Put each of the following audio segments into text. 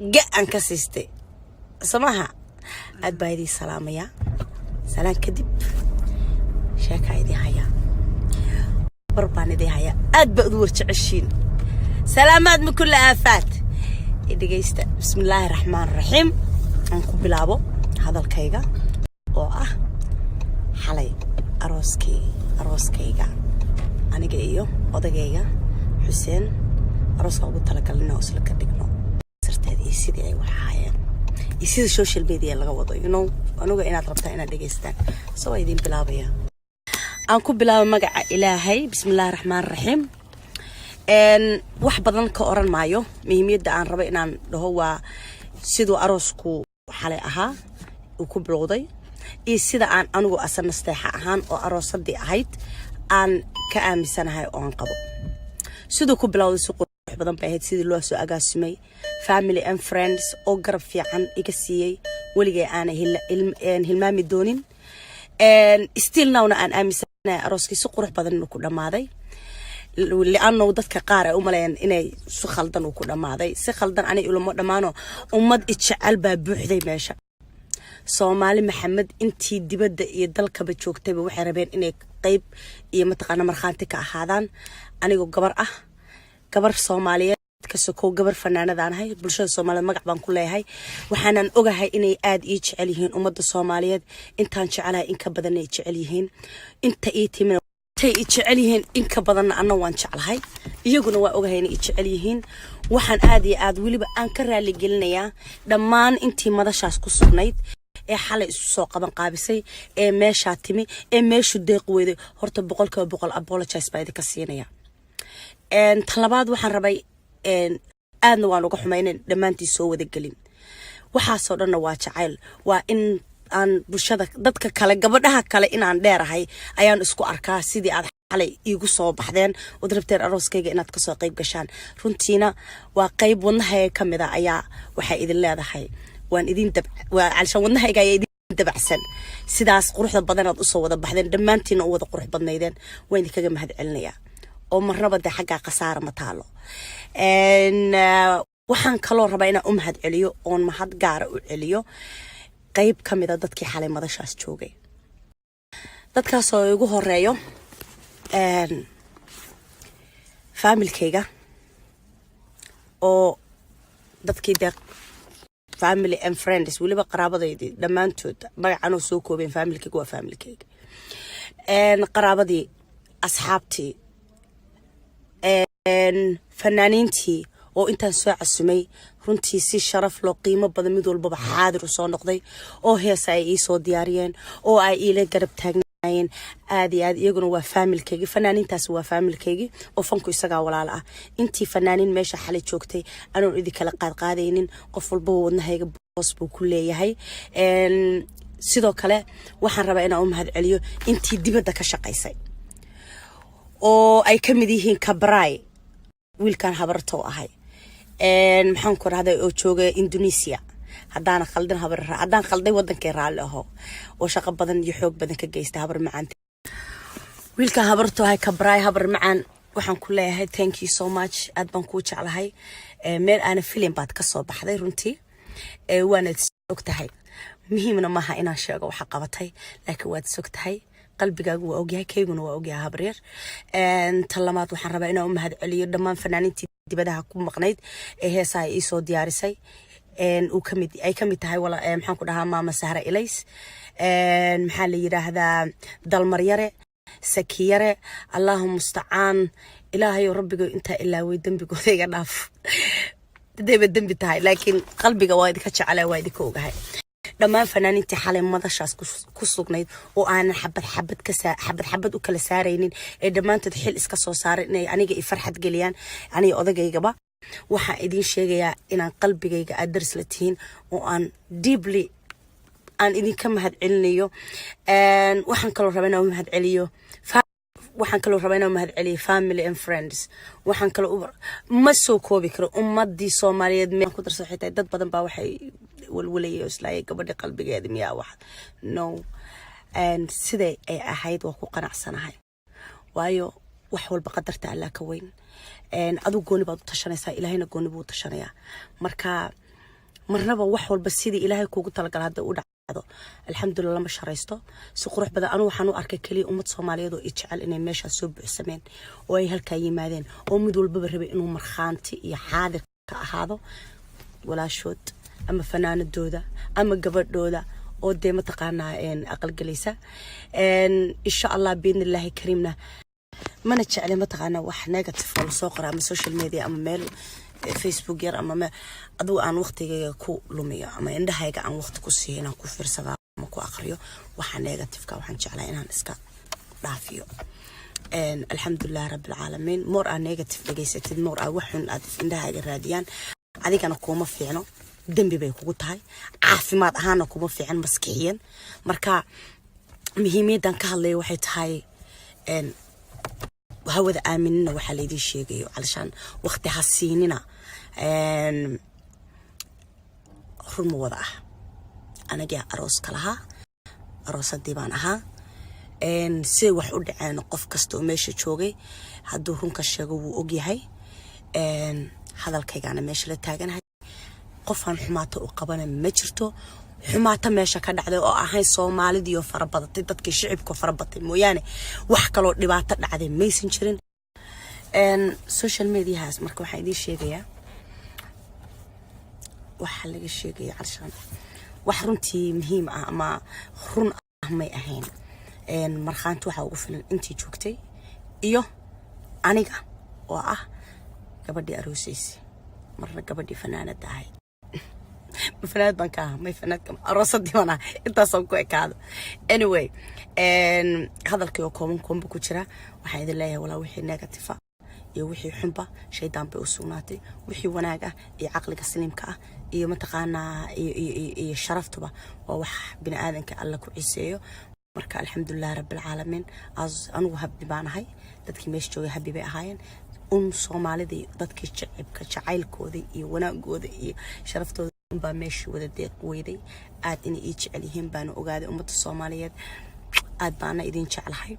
جأن كسيستي سماها أدبايدي سلامية سلام كدب شاكا دي هيا برباني دي هيا أدبأ تعشين سلامات من كل آفات إدي بسم الله الرحمن الرحيم أنكم بلابو هذا الكيغا حالي أروسكيغا أنا جايو odagayga Xuseen aroos ugu talagalnaa oo isla ka dhigno sirteedii sidii ay wax ahaayeen sida social media laga wado anuga inaad rabtaa inaad dhageystaan soo idin bilaabaya aan ku bilaabo magaca Ilaahay bismillaahir rahmaanir rahiim wax badan ka oran maayo muhiimada aan rabo inaan dhaho waa sidoo aroosku xalay ahaa uu ku bilowday iyo sida aan anugu asanasteexa ahaan oo aroosadii ahayd aan ka aamisanahay oo aan qabo sidoo ku bilowday suuq badan bay ahayd sidii loo soo agaasimay family and friends oo garab fiican iga siiyay waligay aan hilmaami doonin still now aan aamisanahay arooskii si qurux badan inuu ku dhamaaday li'aanno dadka qaar ay u maleeyaan inay si khaldan uu ku dhamaaday si khaldan ani ulama dhamaano ummad jecel baa buuxday meesha Soomaali Maxamed intii dibadda iyo dalkaba joogtayba waxay rabeen inay qayb iyo mataqaana marxaanti ka ahaadaan anigu gabar Soomaaliyeed ka soo gabar fanaanadaan ahay bulshada Soomaaliyeed magac baan ku leeyahay waxaanan ogahay inay aad ii jecel yihiin ummadda Soomaaliyeed intaan jecelahay in ka badan ay jecel yihiin inta ii timin tay jecel yihiin in ka badan anna waan jecelahay iyaguna waa ogahay inay jecel yihiin waxaan aad iyo aad waliba aan ka raali gelinayaa dhammaan intii madashaas ku sugnayd xalay isu soo qaban qaabisay meesha timi meeshu deeq weeday horta 100% apologize baa idinka siinaya talabaad waxaan rabay aadna waan uga xumaynay dhamaantii soo wada gelin waxa soo dhanna waa jacayl waa in aan bulshada dadka kale gabadhaha kale inaan dheerahay ayaan isku arkaa sidii aad xalay igu soo baxdeen oo darabteen arooskayga inaad ka soo qayb gashaan runtiina waa qayb wadnaha kamid ah ayaa waxa idin leedahay وان إدين علشان ودنها إجاي إدين تبعسن سداس قروح البدن أصو وذا بحدين دمانتين أو وذا قروح بدنيدين وين ذيك جم هذا علنيا أو مرة بدي حاجة قصارة متعلو إن وحن كلور ربعنا هاد عليو أون ما حد جار عليو قيب كم إذا ضدك حالي ما دشاس شوقي ضدك صو يجوه الرأيو إن فامل كيجا أو ضدك ده family and friends ولي بقرابضي لما أنتوا بقى سوكو بين family كيك وفامily كيك قرابضي أصحابتي فنانينتي أو أنت سواء السمي runtii si sharaf loo qiimo badan mid walba xaadir soo noqday oo heesa ay soo diyaariyeen oo ay ila garab taagnaayeen aad iyo aad iyaguna waa familkayga fanaaniintaas waa familkayga oo fanku isaga walaal ah intii fanaaniin meesha xalay joogtay anoo idin kala qaadaynin qof walba wadnahayga boos buu ku leeyahay sidoo kale waxaan rabaa inaan u mahad celiyo intii dibadda ka shaqaysay oo ay ka mid yihiin Kabray wiilkan habartoo ahay maxaan ku raahday oo jooga Indonesia hadaan khalday wadankay raali aho oo shaqo badan iyo xoog badan ka geystay habar macaan wiilka habartoo hay Kabray habar macaan waxaan ku leeyahay thank you so much aad baan ku jeclahay meel aan film baad ka soo baxday runtii waana ogtahay muhiimna maaha inaan sheego waxa qabatay laakiin waad sogtahay qalbigaagu waa ogyahay kayguna waa ogyahay habreer talamaad waxaan rabaa inaan u mahad celiyo dhammaan fanaaniintii dibadaha ku maqnayd heesa ay soo diyaarisay uu kamid tahay wala maxaan ku dhahaa maama Sahra Ilays maxaa la yiraahdaa dalmaryare sakiyare allahumma musta'an ilaahay rabbiga inta ilaa way dambigooda iga dhaaf deeba dambi tahay laakiin qalbiga waa idinka jecel waa idinka ogahay dhammaan fanaaniintii xalay madashaas ku sugnayd oo aan xabad u kala saaraynin ee dhamaantood xil iska soo saaray inay aniga i farxad geliyaan aniga odaygayba waxa idin sheegayaa inaan qalbigayga aad daris la tihiin oo aan deeply aan idin ka mahad celinayo waxaan kaloo rabaa inaan mahad celiyo family and friends waxaan kaloo ma soo koobi karo ummadii Soomaaliyeed meel ku darso xitaa dad badan baa waxay walwalayo islaay gabadha qalbigeeda miyaa wax no sidee ay ahayd waa ku qanacsanahay waayo wax walba qadarta Allah ka weyn adigu gooni baad u tashanaysaa ilaahayna gooni buu u tashanayaa marka marnaba wax walba sidii ilaahay kuugu talagalay hadda u dhacdo alxamdulillah lama sharaysto si qurux badan anu waxaan u arkay kaliya ummad Soomaaliyeed oo jecel inay meesha soo buuxsameen oo ay halka yimaadeen oo mid walba rabay inuu marxaanti iyo xaadir ka ahaado walaashood ama fanaanadooda ama gabadhooda oo de mataqaanaa aqal galaysa insha Allah biidnillaahi kariimna mana jecel mataqaanaa wax negative oo soo qora ama social media ama meel Facebook yar ama aduu aan waqtigayga ku lumiyo ama indhahayga aan waqti ku siiyo inaan ku fiirsado ama ku aqriyo waxa negative ka waxaan jeclaa inaan iska dhaafiyo alxamdulillah rabbil caalamiin more aan negative dhageysatid more aan waxun aad indhahayga raadiyaan adigana kuma fiicno dambi bay kugu tahay caafimaad ahaana kuma fiican maskixiyan marka muhiimadan ka hadlay waxay tahay hawada aaminina waxa la idin sheegayo alshan waqti hasiinina xurmo wada ah anaga aroos kalaha aroosadii baan ahaa si wax u dhaceen qof kasto meesha joogay haduu runka sheego wuu og yahay hadalkaygana meesha la taaganahay qofan xumaato u qabana ma jirto xumaata meesha ka dhacday oo ahayn Soomaalida iyo farabadatay dadkii shicibka farabatay mooyaane wax kale oo dhibaato dhacday maysan jirin social media haas marka waxa idin sheegaya waxa laga sheegay carshan wax runtii muhiim ah ama run ah may ahayn marxaantu waxa ugu filan intii joogtay iyo aniga oo ah gabadhii aroosaysi marna gabadhii fanaanada ahayd فناد بنكها ما فناد كم أرصد ديوانا أنت صنكو إكاد anyway هذا الكيو كوم بكتيرة وحيد الله ولا وحي نيجاتيفا يوحي حنبا شيطان بأسوناتي وحي وناجا يعقلك السليم كا متقانا شرفته ووح بني آدم كالله كعيسيو مركا الحمد لله رب العالمين أز أنو هبي بانا هاي dadkii meesha joogay habibi ahaayeen Soomaalida dadkii jacaylkooda iyo wanaagooda iyo sharaftooda baa meesha wada deeq weeday aad in ay jecel yihiin baan ogaaday ummadda Soomaaliyeed aad baana idin jecelahay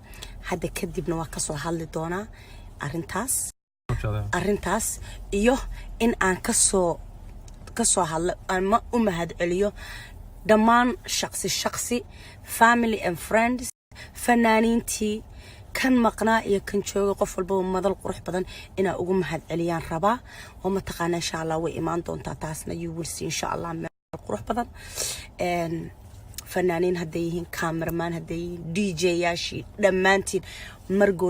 hadda kadibna waa ka soo hadli doonaa arintaas iyo in aan ka soo hadlo ama u mahad celiyo dhammaan shakhsi family and friends fanaaniintii kan maqnaa iyo kan jooga qof walba madal qurux badan ina ugu mahad celiyaan rabaa oo ma taqaan insha Allah way imaan doontaa taasna you will see insha Allah meel qurux badan fanaaniin haday yihiin cameraman haday DJ yaashi dhamaantiin margo